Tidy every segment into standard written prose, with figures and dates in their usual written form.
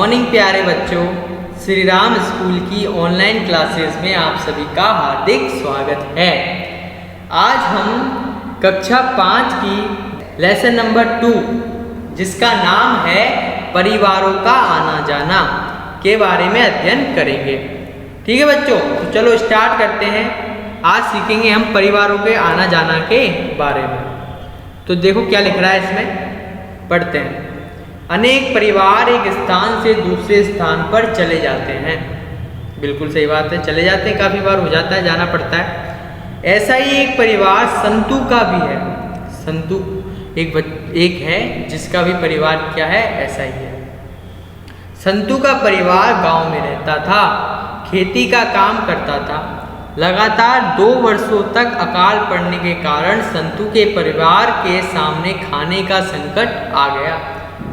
Morning प्यारे बच्चों, Shri Ram school की ऑनलाइन क्लासेस में आप सभी का हार्दिक स्वागत है। आज हम कक्षा 5 की लेसन नंबर 2 जिसका नाम है परिवारों का आना जाना के बारे में अध्ययन करेंगे। ठीक है बच्चों, तो चलो स्टार्ट करते हैं। आज सीखेंगे हम परिवारों के आना जाना के बारे में। तो देखो क्या लिख रहा है इसमें, पढ़ते हैं। अनेक परिवार एक स्थान से दूसरे स्थान पर चले जाते हैं। बिल्कुल सही बात है, चले जाते हैं, काफ़ी बार हो जाता है, जाना पड़ता है। ऐसा ही एक परिवार संतु का भी है। संतु एक है जिसका भी परिवार क्या है, ऐसा ही है। संतु का परिवार गांव में रहता था, खेती का काम करता था। लगातार 2 वर्षों तक अकाल पड़ने के कारण संतु के परिवार के सामने खाने का संकट आ गया।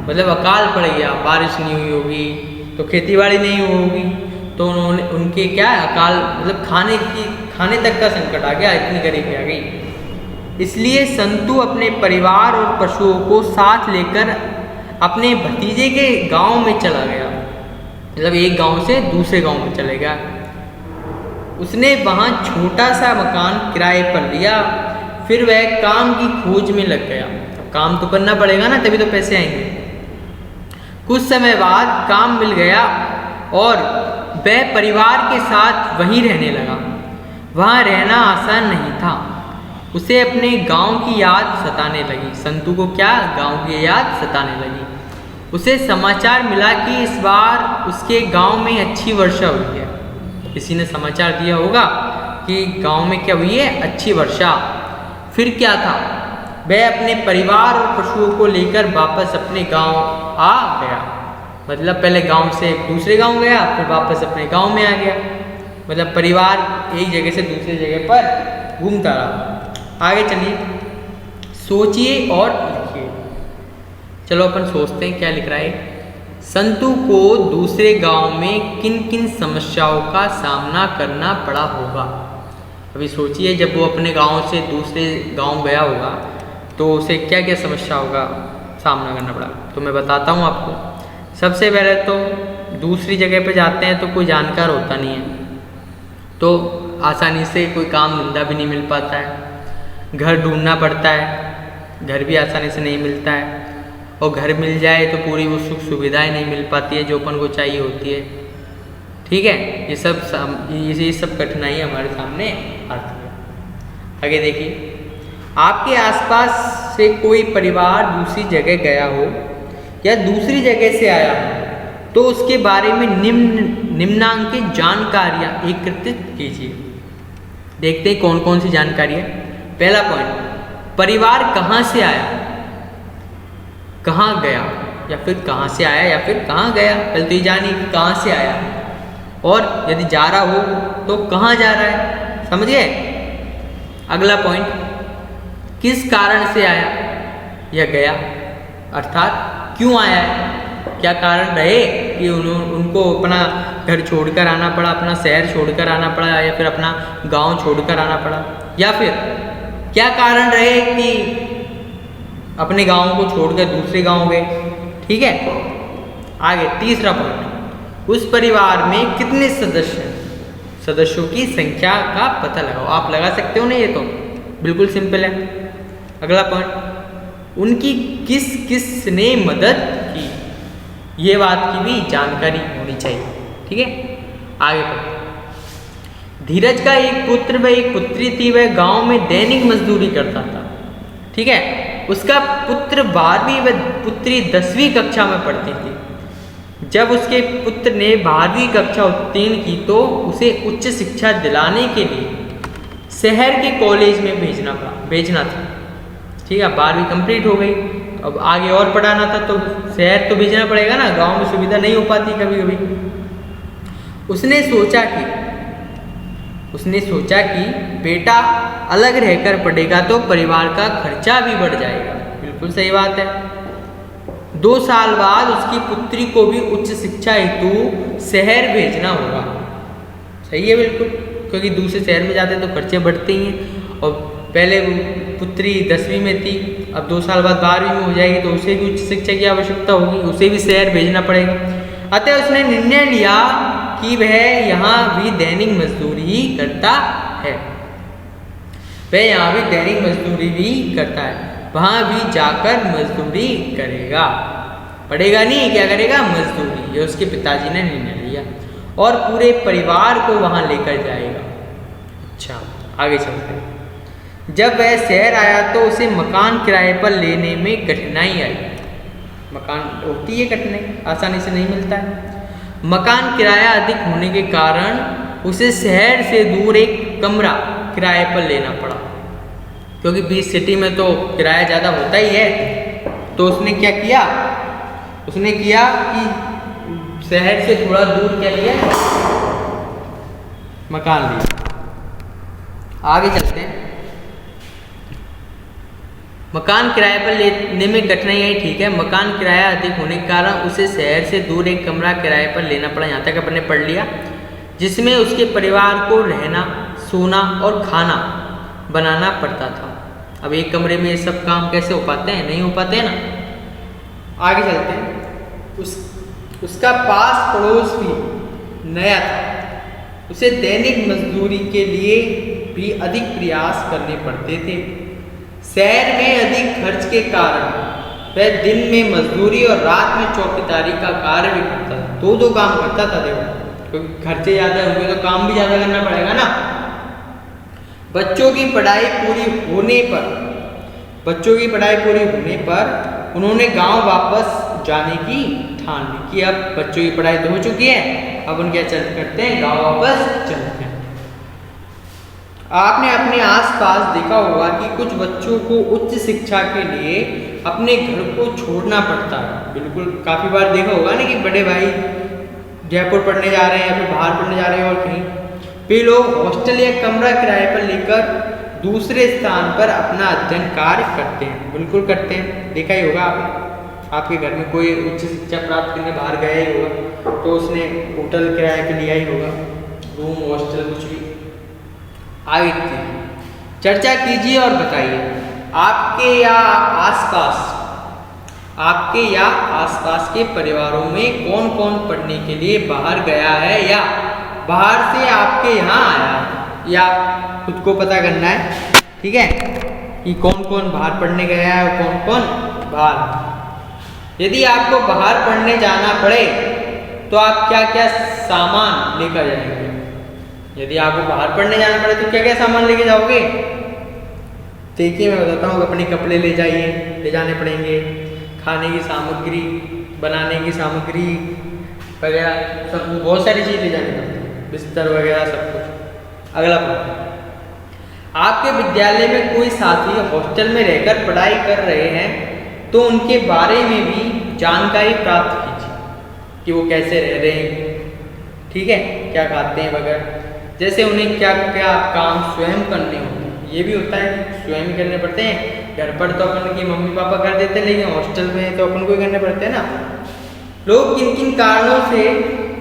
मतलब अकाल पड़ गया, बारिश नहीं हुई होगी तो खेतीबाड़ी नहीं होगी, तो उनके क्या अकाल मतलब खाने तक का संकट आ गया, इतनी गरीबी आ गई। इसलिए संतु अपने परिवार और पशुओं को साथ लेकर अपने भतीजे के गांव में चला गया। मतलब एक गांव से दूसरे गांव में चले गया। उसने वहाँ छोटा सा मकान किराए पर लिया। फिर वह काम की खोज में लग गया। अब काम तो करना पड़ेगा ना, तभी तो पैसे आएंगे। कुछ समय बाद काम मिल गया और वह परिवार के साथ वहीं रहने लगा। वहाँ रहना आसान नहीं था। उसे अपने गांव की याद सताने लगी। संतु को क्या, गांव की याद सताने लगी। उसे समाचार मिला कि इस बार उसके गांव में अच्छी वर्षा हुई है। किसी ने समाचार दिया होगा कि गांव में क्या हुई है, अच्छी वर्षा। फिर क्या था, वह अपने परिवार और पशुओं को लेकर वापस अपने गांव आ गया। मतलब पहले गांव से दूसरे गांव गया, फिर वापस अपने गांव में आ गया। मतलब परिवार एक जगह से दूसरी जगह पर घूमता रहा। आगे चलिए, सोचिए और लिखिए। चलो अपन सोचते हैं क्या लिख रहा है। संतु को दूसरे गांव में किन किन समस्याओं का सामना करना पड़ा होगा। अभी सोचिए, जब वो अपने गांव से दूसरे गांव गया होगा तो उसे क्या क्या समस्या होगा सामना करना पड़ा। तो मैं बताता हूँ आपको। सबसे पहले तो दूसरी जगह पे जाते हैं तो कोई जानकार होता नहीं है, तो आसानी से कोई काम धंधा भी नहीं मिल पाता है। घर ढूंढना पड़ता है, घर भी आसानी से नहीं मिलता है। और घर मिल जाए तो पूरी वो सुख सुविधाएं नहीं मिल पाती है जो अपन को चाहिए होती है। ठीक है, ये सब कठिनाई हमारे सामने आती है। आगे देखिए, आपके आसपास से कोई परिवार दूसरी जगह गया हो या दूसरी जगह से आया हो तो उसके बारे में निम्नांकित जानकारियाँ एकत्रित कीजिए। देखते हैं कौन कौन सी जानकारी है। पहला पॉइंट, परिवार कहाँ से आया, कहाँ गया, या फिर कहाँ से आया या फिर कहाँ गया। पहले तो ये जानिए कि कहाँ से आया, और यदि जा रहा हो तो कहाँ जा रहा है, समझ गए। अगला पॉइंट, किस कारण से आया या गया, अर्थात क्यों आया है, क्या कारण रहे कि उनको अपना घर छोड़कर आना पड़ा, अपना शहर छोड़कर आना पड़ा, या फिर अपना गांव छोड़कर आना पड़ा, या फिर क्या कारण रहे कि अपने गांव को छोड़कर दूसरे गांव गए। ठीक है, आगे तीसरा पॉइंट, उस परिवार में कितने सदस्य हैं, सदस्यों की संख्या का पता लगाओ। आप लगा सकते हो ना, ये तो बिल्कुल सिंपल है। अगला पॉइंट, उनकी किस किस ने मदद की, ये बात की भी जानकारी होनी चाहिए। ठीक है, आगे पढ़ो। धीरज का एक पुत्र व एक पुत्री थी। वह गांव में दैनिक मजदूरी करता था। ठीक है, उसका पुत्र 12वीं व पुत्री 10वीं कक्षा में पढ़ती थी। जब उसके पुत्र ने 12वीं कक्षा उत्तीर्ण की तो उसे उच्च शिक्षा दिलाने के लिए शहर के कॉलेज में भेजना था। ठीक है, 12वीं कंप्लीट हो गई, अब आगे और पढ़ाना था तो शहर तो भेजना पड़ेगा ना, गांव में सुविधा नहीं हो पाती कभी कभी। उसने सोचा कि बेटा अलग रहकर पढ़ेगा तो परिवार का खर्चा भी बढ़ जाएगा। बिल्कुल सही बात है। 2 साल बाद उसकी पुत्री को भी उच्च शिक्षा हेतु शहर भेजना होगा। सही है बिल्कुल, क्योंकि दूसरे शहर में जाते तो खर्चे बढ़ते ही हैं। और पहले पुत्री 10वीं में थी, अब 2 साल बाद 12वीं में हो जाएगी तो उसे भी उच्च शिक्षा की आवश्यकता होगी, उसे भी शहर भेजना पड़ेगा। अतः उसने निर्णय लिया कि वह यहाँ भी दैनिक मजदूरी ही करता है, वह यहाँ भी दैनिक मजदूरी भी करता है, वहाँ भी जाकर मजदूरी करेगा, पढ़ेगा नहीं, क्या करेगा, मजदूरी। ये उसके पिताजी ने निर्णय लिया और पूरे परिवार को वहाँ लेकर जाएगा। अच्छा, आगे चलते हैं। जब वह शहर आया तो उसे मकान किराए पर लेने में कठिनाई आई। मकान होती है कठिनाई, आसानी से नहीं मिलता है। मकान किराया अधिक होने के कारण उसे शहर से दूर एक कमरा किराए पर लेना पड़ा, क्योंकि बीच सिटी में तो किराया ज़्यादा होता ही है। तो उसने क्या किया, उसने किया कि शहर से थोड़ा दूर क्या लिया, मकान लिया। आगे चलते हैं। मकान किराए पर लेने में कठिनाई आई, ठीक है। मकान किराया अधिक होने के कारण उसे शहर से दूर एक कमरा किराए पर लेना पड़ा, यहाँ तक अपने पढ़ लिया, जिसमें उसके परिवार को रहना, सोना और खाना बनाना पड़ता था। अब एक कमरे में ये सब काम कैसे हो पाते हैं, नहीं हो पाते हैं ना। आगे चलते हैं। उसका पास पड़ोस भी नया था, उसे दैनिक मजदूरी के लिए भी अधिक प्रयास करने पड़ते थे। शहर में अधिक खर्च के कारण वह दिन में मजदूरी और रात में चौकीदारी का कार्य भी करता था। दो काम करता था, देखो, क्योंकि खर्चे ज़्यादा होंगे तो काम भी ज़्यादा करना पड़ेगा ना। बच्चों की पढ़ाई पूरी होने पर उन्होंने गांव वापस जाने की ठान ली कि अब बच्चों की पढ़ाई तो हो चुकी है, अब उनके करते हैं, गांव वापस चलते हैं। आपने अपने आसपास देखा होगा कि कुछ बच्चों को उच्च शिक्षा के लिए अपने घर को छोड़ना पड़ता है। बिल्कुल, काफ़ी बार देखा होगा ना कि बड़े भाई जयपुर पढ़ने जा रहे हैं या फिर बाहर पढ़ने जा रहे हैं और कहीं, वे लोग हॉस्टल या कमरा किराए पर लेकर दूसरे स्थान पर अपना अध्ययन कार्य करते हैं। बिल्कुल करते हैं, देखा ही होगा आपके घर में कोई उच्च शिक्षा प्राप्त करने बाहर गया ही होगा तो उसने होटल किराए पर लिया ही होगा, रूम, हॉस्टल, कुछ भी। आगे चर्चा कीजिए और बताइए आपके या आसपास के परिवारों में कौन कौन पढ़ने के लिए बाहर गया है या बाहर से आपके यहाँ आया है, या खुद को पता करना है, ठीक है, कि कौन कौन बाहर पढ़ने गया है और कौन कौन बाहर। यदि आपको बाहर पढ़ने जाना पड़े तो आप क्या क्या सामान लेकर जाएंगे। यदि आपको बाहर पढ़ने जाना पड़े तो क्या क्या सामान लेके जाओगे, देखिए मैं बताता हूँ। अपने कपड़े ले जाने पड़ेंगे, खाने की सामग्री, बनाने की सामग्री वगैरह, सब बहुत सारी चीज़ ले जानी पड़ती है, बिस्तर वगैरह सब कुछ। अगला पॉइंट, आपके विद्यालय में कोई साथी हॉस्टल में रहकर पढ़ाई कर रहे हैं तो उनके बारे में भी जानकारी प्राप्त कीजिए कि वो कैसे रह रहे हैं, ठीक है, क्या खाते हैं वगैरह। जैसे उन्हें क्या क्या काम स्वयं करने होते हैं, ये भी होता है, स्वयं करने पड़ते हैं। घर पर तो अपन की मम्मी पापा कर देते हैं, लेकिन हॉस्टल में तो अपन को ही करने पड़ते हैं ना। लोग किन किन कारणों से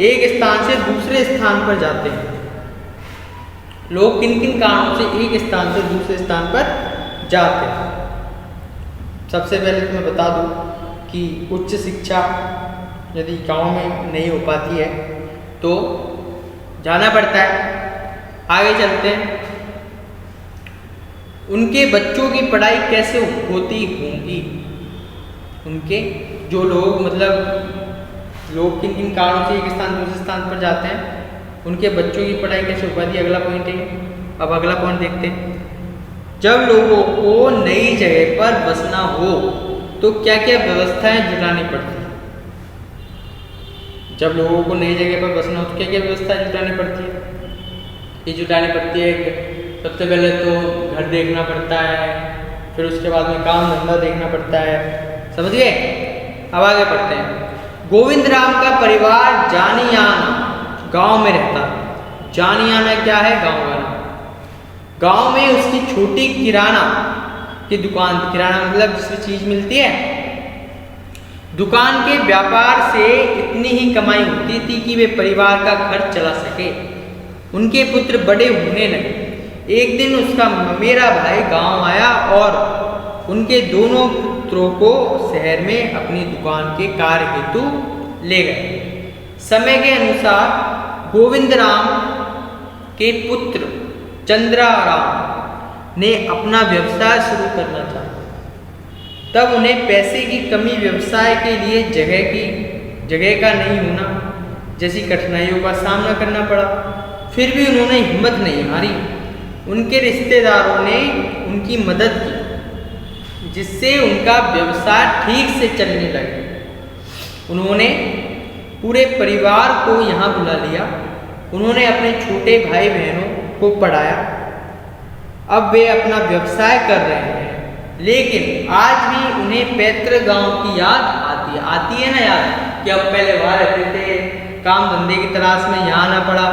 एक स्थान से दूसरे स्थान पर जाते हैं, लोग किन किन कारणों से एक स्थान से दूसरे स्थान पर जाते हैं। सबसे पहले तो मैं बता दूं कि उच्च शिक्षा यदि गांव में नहीं हो पाती है तो जाना पड़ता है। आगे चलते हैं। उनके बच्चों की पढ़ाई कैसे होती होंगी, उनके जो लोग लोग किन किन कारणों से एक स्थान दूसरे स्थान पर जाते हैं, उनके बच्चों की पढ़ाई कैसे हो पाती है, अगला पॉइंट है। अब अगला पॉइंट देखते हैं। जब लोगों को नई जगह पर बसना हो तो क्या क्या व्यवस्थाएं जुटानी पड़ती है। जब लोगों को नई जगह पर बसना हो तो क्या क्या व्यवस्थाएं जुटानी पड़ती है। ये जुटानी पड़ती है, सबसे पहले तो घर देखना पड़ता है, फिर उसके बाद में काम धंधा देखना पड़ता है, समझ गए। अब आगे पढ़ते हैं। गोविंद राम का परिवार जानियाना गांव में रहता है। जानियाना क्या है, गांव का नाम। गांव में उसकी छोटी किराना की दुकान, किराना मतलब जिससे चीज मिलती है, दुकान के व्यापार से इतनी ही कमाई होती थी कि वे परिवार का खर्च चला सके। उनके पुत्र बड़े होने लगे। एक दिन उसका मेरा भाई गांव आया और उनके दोनों पुत्रों को शहर में अपनी दुकान के कार्य हेतु ले गए। समय के अनुसार गोविंद राम के पुत्र चंद्राराम ने अपना व्यवसाय शुरू करना चाहा। तब उन्हें पैसे की कमी, व्यवसाय के लिए जगह का नहीं होना जैसी कठिनाइयों का सामना करना पड़ा। फिर भी उन्होंने हिम्मत नहीं हारी। उनके रिश्तेदारों ने उनकी मदद की, जिससे उनका व्यवसाय ठीक से चलने लगा। उन्होंने पूरे परिवार को यहाँ बुला लिया। उन्होंने अपने छोटे भाई बहनों को पढ़ाया। अब वे अपना व्यवसाय कर रहे हैं, लेकिन आज भी उन्हें पैतृक गांव की याद आती है ना यार, कि हम पहले वहाँ रहते थे, काम धंधे की तलाश में यहाँ आना पड़ा।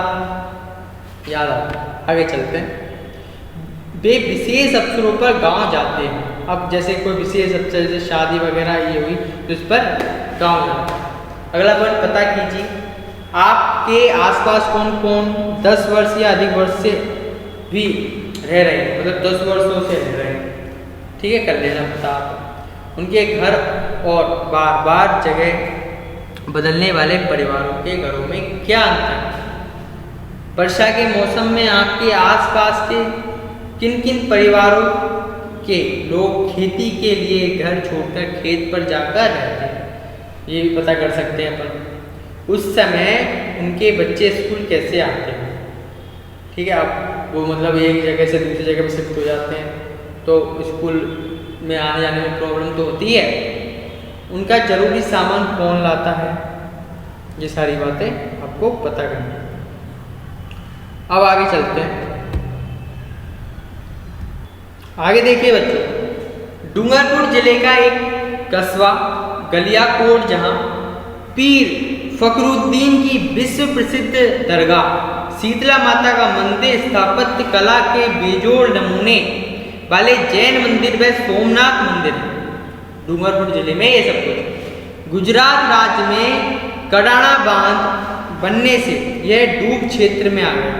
याद आता। आगे चलते हैं। वे विशेष अवसरों पर गांव जाते हैं। अब जैसे कोई विशेष अवसर, जैसे शादी वगैरह ये हुई, तो इस पर गांव जाते हैं। अगला पॉइंट पता कीजिए, आपके आसपास कौन कौन 10 वर्ष या अधिक वर्ष से भी रह रहे हैं, मतलब 10 वर्षों से रह रहे हैं। ठीक है, कर लेना पता आप। उनके घर और बार बार जगह बदलने वाले परिवारों के घरों में क्या अंतर है? वर्षा के मौसम में आपके आसपास के किन किन परिवारों के लोग खेती के लिए घर छोड़कर खेत पर जाकर रहते हैं, ये भी पता कर सकते हैं अपन। उस समय उनके बच्चे स्कूल कैसे आते हैं? ठीक है, अब वो मतलब एक जगह से दूसरी जगह पर शिफ्ट हो जाते हैं, तो स्कूल में आने जाने में प्रॉब्लम तो होती है। उनका जरूरी सामान कौन लाता है? ये सारी बातें आपको पता करनी है। अब आगे चलते हैं। आगे देखिए बच्चों, डूंगरपुर जिले का एक कस्बा गलियाकोट, जहां पीर फखरुद्दीन की विश्व प्रसिद्ध दरगाह शीतला माता का मंदिर, स्थापत्य कला के बेजोड़ नमूने वाले जैन मंदिर व सोमनाथ मंदिर है। डूंगरपुर जिले में ये सब कुछ। गुजरात राज्य में कडाणा बांध बनने से यह डूब क्षेत्र में आ गया।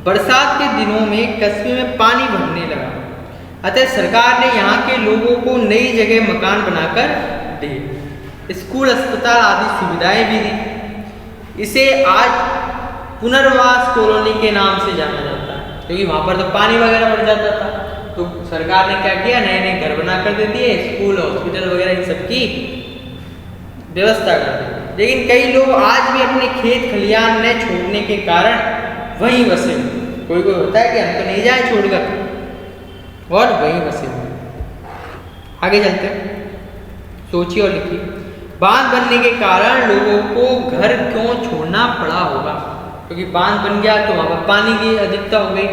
बरसात के दिनों में कस्बे में पानी भरने लगा, अतः सरकार ने यहाँ के लोगों को नई जगह मकान बनाकर दिए, स्कूल, अस्पताल आदि सुविधाएं भी दी। इसे आज पुनर्वास कॉलोनी के नाम से जाना जाता है, क्योंकि वहाँ पर तो पानी वगैरह भर जाता था। तो सरकार ने क्या किया, नए नए घर बना कर दे दिए, स्कूल, हॉस्पिटल वगैरह इन सब की व्यवस्था कर दी। लेकिन कई लोग आज भी अपने खेत खलियान न छोड़ने के कारण वहीं बसे। कोई कोई होता है कि हम तो नहीं जाए छोड़कर, और वहीं बसे हुए। आगे चलते हैं, सोचिए और लिखिए। बांध बनने के कारण लोगों को घर क्यों छोड़ना पड़ा होगा? क्योंकि बांध बन गया तो वहाँ पर पानी की अधिकता हो गई।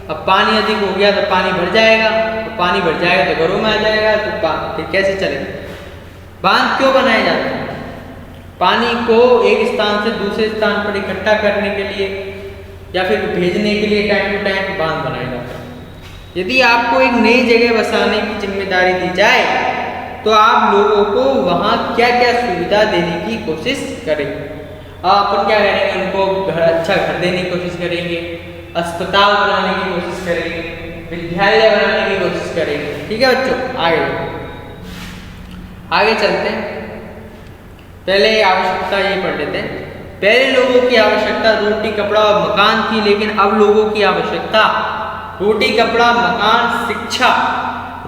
अब पानी अधिक हो गया तो पानी भर जाएगा, तो पानी भर जाएगा तो घरों में आ जाएगा, तो फिर कैसे चलेगा? बांध क्यों बनाए जाते हैं? पानी को एक स्थान से दूसरे स्थान पर इकट्ठा करने के लिए या फिर भेजने के लिए टाइम टू टाइम बांध बनाया जाता है। यदि आपको एक नई जगह बसाने की जिम्मेदारी दी जाए तो आप लोगों को वहाँ क्या क्या सुविधा देने की कोशिश करेंगे? अपन क्या करेंगे? उनको अच्छा घर देने की कोशिश करेंगे, अस्पताल बनाने की कोशिश करेंगे, विद्यालय बनाने की कोशिश करेंगे। ठीक है बच्चों, आगे चलते हैं। पहले आवश्यकता ये पढ़ लेते हैं। पहले लोगों की आवश्यकता रोटी, कपड़ा और मकान थी, लेकिन अब लोगों की आवश्यकता रोटी, कपड़ा, मकान, शिक्षा,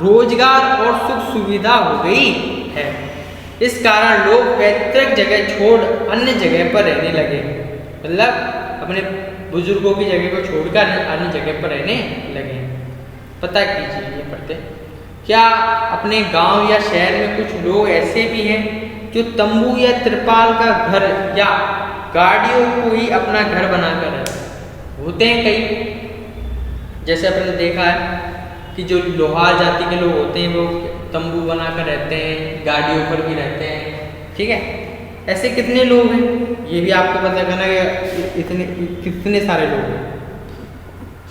रोजगार और सुख सुविधा हो गई है। इस कारण लोग पैतृक जगह छोड़ अन्य जगह पर रहने लगे, मतलब अपने बुजुर्गों की जगह को छोड़कर अन्य जगह पर रहने लगे। पता कीजिए, ये पढ़ते, क्या अपने गांव या शहर में कुछ लोग ऐसे भी हैं जो तंबू या त्रिपाल का घर या गाड़ियों को ही अपना घर बनाकर रहते होते हैं। कई जैसे अपने देखा है कि जो लोहार जाति के लोग होते हैं वो तंबू बनाकर रहते हैं, गाड़ियों पर भी रहते हैं। ठीक है, ऐसे कितने लोग हैं ये भी आपको पता करना है, कितने सारे लोग हैं।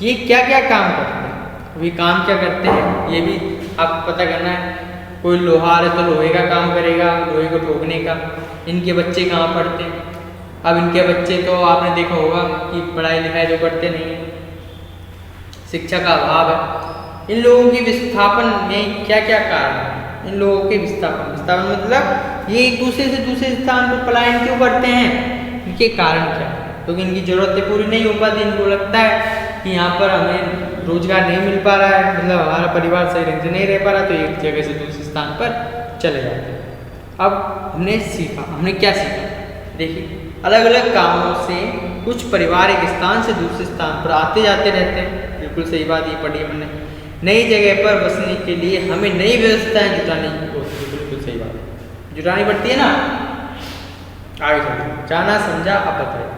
ये क्या क्या काम करते हैं, अभी काम क्या करते हैं ये भी आपको पता करना है। कोई लोहार है तो लोहे का काम करेगा, लोहे को ठोकने का। इनके बच्चे कहाँ पढ़ते हैं? अब इनके बच्चे तो आपने देखा होगा कि पढ़ाई लिखाई जो करते नहीं, शिक्षा का अभाव है। इन लोगों की विस्थापन में क्या क्या कारण है? इन लोगों के विस्थापन मतलब ये एक दूसरे से दूसरे स्थान पर पलायन क्यों करते हैं? इनके कारण क्या है? क्योंकि इनकी ज़रूरतें पूरी नहीं हो पाती, इनको लगता है कि यहाँ पर हमें रोजगार नहीं मिल पा रहा है, मतलब हमारा परिवार सही ढंग से नहीं रह पा रहा, तो एक जगह से दूसरे स्थान पर चले जाते हैं। अब हमने सीखा, हमने क्या सीखा? देखिए, अलग अलग कामों से कुछ परिवार एक स्थान से दूसरे स्थान पर आते जाते रहते हैं। बिल्कुल सही बात ये पढ़ी हमने। नई जगह पर बसने के लिए हमें नई व्यवस्थाएं जुटानी होती है। बिल्कुल सही बात है, जुटानी पड़ती है ना। आगे चलते, जाना समझा, अब बताइए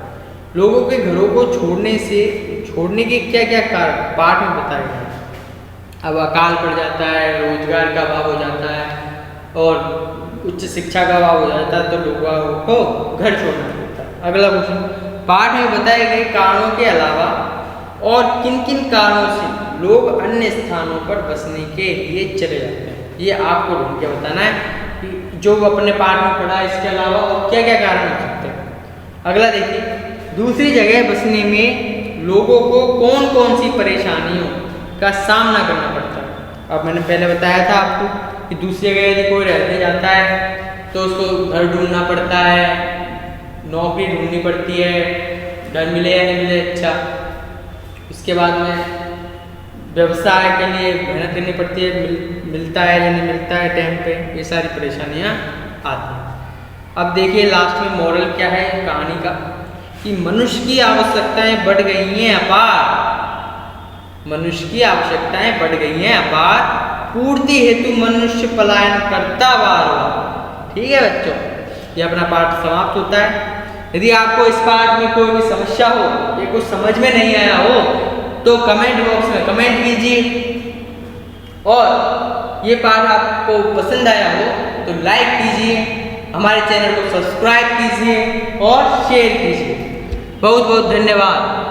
लोगों के घरों को छोड़ने के क्या क्या कारण पाठ में बताए गए। अब अकाल पड़ जाता है, रोजगार का अभाव हो जाता है और उच्च शिक्षा का अभाव हो जाता है, तो लोगों को घर छोड़ना पड़ता है। अगला क्वेश्चन, पाठ में बताए गए कारणों के अलावा और किन किन कारणों से लोग अन्य स्थानों पर बसने के लिए चले जाते हैं? ये आपको ढूंढ के बताना है कि जो अपने पाठ में पढ़ा, इसके अलावा और क्या क्या कारण हो सकते हैं। अगला देखिए, दूसरी जगह बसने में लोगों को कौन कौन सी परेशानियों का सामना करना पड़ता है? अब मैंने पहले बताया था आपको कि दूसरी जगह यदि कोई रहने जाता है तो उसको घर ढूंढना पड़ता है, नौकरी ढूंढनी पड़ती है, घर मिले या नहीं मिले अच्छा। उसके बाद में व्यवसाय के लिए मेहनत करनी पड़ती है, मिलता है या नहीं मिलता है टाइम पे, ये सारी परेशानियाँ आती हैं। अब देखिए लास्ट में मॉरल क्या है कहानी का, कि मनुष्य की आवश्यकताएं बढ़ गई हैं अपार, मनुष्य की आवश्यकताएं बढ़ गई हैं अपार, पूर्ति हेतु मनुष्य पलायन करता बार। ठीक है बच्चों, ये अपना पाठ समाप्त होता है। यदि आपको इस पाठ में कोई भी समस्या हो, ये कुछ समझ में नहीं आया हो, तो कमेंट बॉक्स में कमेंट कीजिए, और ये पाठ आपको पसंद आया हो तो लाइक कीजिए, हमारे चैनल को सब्सक्राइब कीजिए और शेयर कीजिए। बहुत बहुत धन्यवाद।